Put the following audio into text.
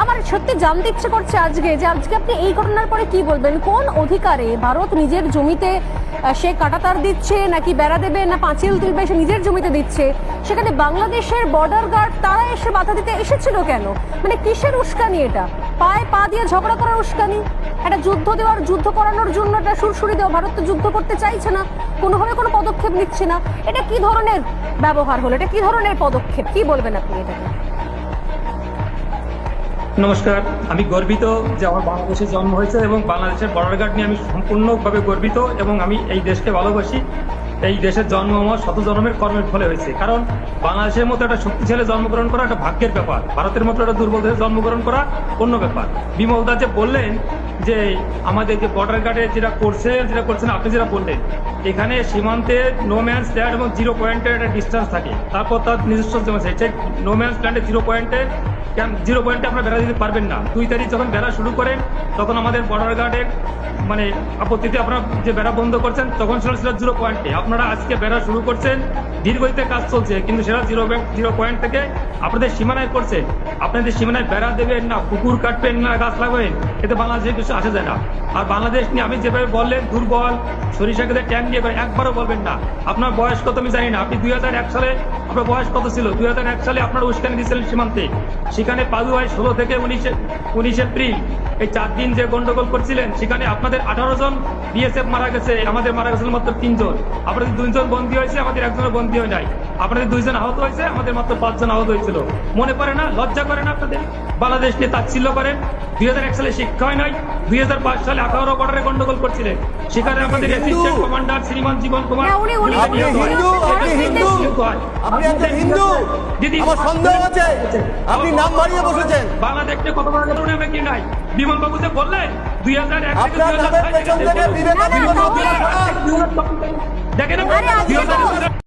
আমার সত্যি জানতে ইচ্ছে করছে আজকে যে আজকে আপনি এই ঘটনার পরে কি বলবেন? কোন অধিকারে ভারত নিজের জমিতে সে কাঁটাতার দিচ্ছে, নাকি বেড়া দেবে, না পাঁচিল তুলবে, সে নিজের জমিতে দিচ্ছে, সেখানে বাংলাদেশের বর্ডার গার্ড তারা এসে বাধা দিতে এসেছিল কেন? মানে কিসের উস্কানি এটা? পায়ে পা দিয়ে ঝগড়া করার উস্কানি? একটা যুদ্ধ করানোর জন্য একটা সুরসুরি দেওয়া? ভারত তো যুদ্ধ করতে চাইছে না, কোনোভাবে কোনো পদক্ষেপ নিচ্ছে না। এটা কি ধরনের ব্যবহার হলো? এটা কি ধরনের পদক্ষেপ? কি বলবেন আপনি এটাকে? নমস্কার, আমি গর্বিত যে আমার বাংলাদেশে জন্ম হয়েছে এবং বাংলাদেশের বর্ডার গার্ড নিয়ে আমি সম্পূর্ণভাবে গর্বিত এবং আমি এই দেশকে ভালোবাসি। এই দেশের জন্ম আমার শত জন্মের কর্মের ফলে হয়েছে, কারণ বাংলাদেশের মতো একটা শক্তিশালী জন্মগ্রহণ করা একটা ভাগ্যের ব্যাপার, ভারতের মতো একটা দুর্বল দেশে জন্মগ্রহণ করা অন্য ব্যাপার। বিমল দা যে বললেন যে আমাদের যে বর্ডার গার্ডে যেটা করছেন আপনি যেটা বললেন, এখানে সীমান্তে নো ম্যানস ল্যান্ড এবং 0 পয়েন্টের একটা ডিস্টেন্স থাকে, তারপর তার নিজস্ব জমি আছে। নো ম্যানস ল্যান্ডে 0 পয়েন্টে আপনারা বেড়া দিতে পারবেন না। 2 তারিখ যখন বেড়া শুরু করেন তখন আমাদের বর্ডার গার্ডের মানে আপত্তিতে আপনারা যে বেড়া বন্ধ করছেন তখন ছিল 0 পয়েন্টে। আপনারা আজকে বেড়া শুরু করছেন, দীর্ঘতে কাজ চলছে, কিন্তু সেটা 0 পয়েন্ট থেকে আপনাদের সীমানায় করছেন। আপনাদের সীমানায় বেড়া দেবেন না, পুকুর কাটবেন না, গাছ লাগাবেন, এতে বাংলাদেশে কিছু আসা যায় না। আর বাংলাদেশ নিয়ে আমি যেভাবে বললেন দুর্বল, সরিষা খেতে ট্যাঙ্ক দিয়ে একবারও বলবেন না। আপনার বয়স কত আমি জানি না, আপনি 2001 সালে আপনার বয়স কত ছিল? 2001 সালে আপনারা উস্কানি দিয়েছিলেন সীমান্তে, সেখানে পাদুয়ায় 16 থেকে 19 এপ্রিল এই 4 দিন যে গন্ডগোল করছিলেন, সেখানে আপনাদের 18 জন বিএসএফ মারা গেছে, আমাদের মারা গেছিল মাত্র 3 জন। আপনাদের 2 জন বন্দী হয়েছে, আমাদের 1 জনের বন্দী হয় নাই। আপনাদের 2 জন আহত হয়েছে, আমাদের মাত্র 5 জন আহত হয়েছিল। মনে পড়ে না? লজ্জা করে না আপনাদের? বাংলাদেশ নিয়ে তাচ্ছিল্য করেন। 2001 সালে শিক্ষা হয় নাই, 2005 সালে 18 বর্ডারে গন্ডগোল করছিলেন, সেখানে আমাদের অ্যাসিস্ট্যান্ট কমান্ডার শ্রীমান জীবন কুমার। আপনি নাম বাড়িয়ে বসেছেন। বাংলাদেশ নিয়ে কথা বলার কারণে আমরা কি নাই? বিমল বাবু যে বললেন 2001 থেকে 2006